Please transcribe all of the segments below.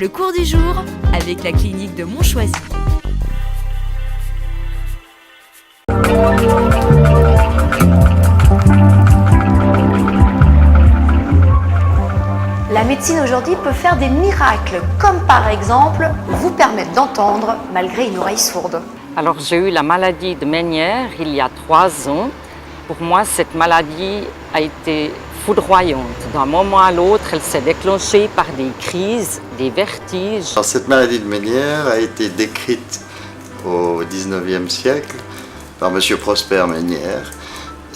Le cours du jour avec la clinique de Montchoisy. La médecine aujourd'hui peut faire des miracles, comme par exemple vous permettre d'entendre malgré une oreille sourde. Alors j'ai eu la maladie de Menière il y a 3 ans. Pour moi, cette maladie a été foudroyante. D'un moment à l'autre, elle s'est déclenchée par des crises, des vertiges. Alors, cette maladie de Menière a été décrite au XIXe siècle par M. Prosper Ménière.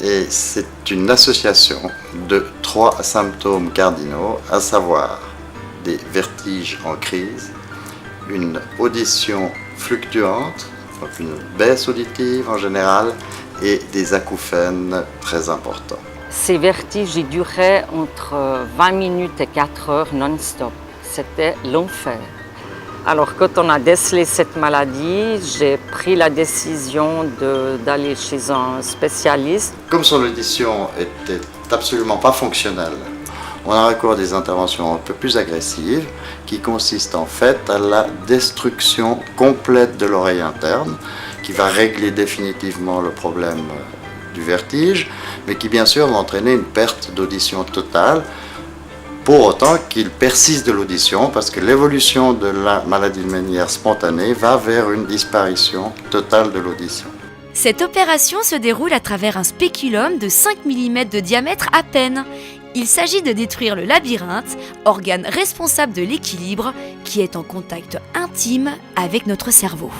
Et c'est une association de 3 symptômes cardinaux, à savoir des vertiges en crise, une audition fluctuante, donc une baisse auditive en général, et des acouphènes très importants. Ces vertiges ils duraient entre 20 minutes et 4 heures non-stop. C'était l'enfer. Alors quand on a décelé cette maladie, j'ai pris la décision d'aller chez un spécialiste. Comme son audition était absolument pas fonctionnelle, on a recours à des interventions un peu plus agressives qui consistent en fait à la destruction complète de l'oreille interne qui va régler définitivement le problème du vertige, mais qui bien sûr va entraîner une perte d'audition totale. Pour autant qu'il persiste de l'audition, parce que l'évolution de la maladie de Menière spontanée va vers une disparition totale de l'audition. Cette opération se déroule à travers un spéculum de 5 mm de diamètre à peine. Il s'agit de détruire le labyrinthe, organe responsable de l'équilibre, qui est en contact intime avec notre cerveau.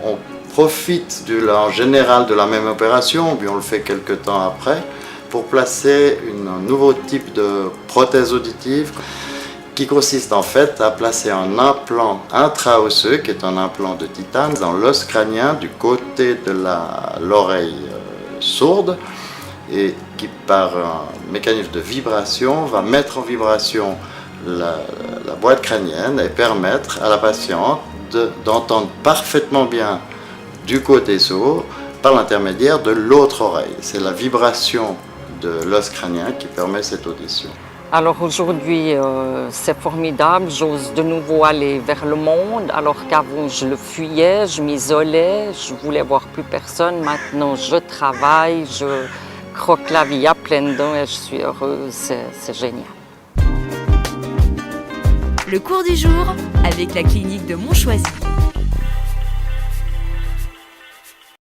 On profite en général de la même opération, puis on le fait quelques temps après, pour placer un nouveau type de prothèse auditive qui consiste en fait à placer un implant intraosseux, qui est un implant de titane, dans l'os crânien du côté de l'oreille sourde et qui par un mécanisme de vibration va mettre en vibration la boîte crânienne et permettre à la patiente d'entendre parfaitement bien du côté sourd par l'intermédiaire de l'autre oreille. C'est la vibration de l'os crânien qui permet cette audition. Alors aujourd'hui, c'est formidable, j'ose de nouveau aller vers le monde, alors qu'avant je le fuyais, je m'isolais, je voulais voir plus personne. Maintenant je travaille, je croque la vie à pleines dents et je suis heureuse, c'est génial. Le cours du jour avec la clinique de Montchoisy.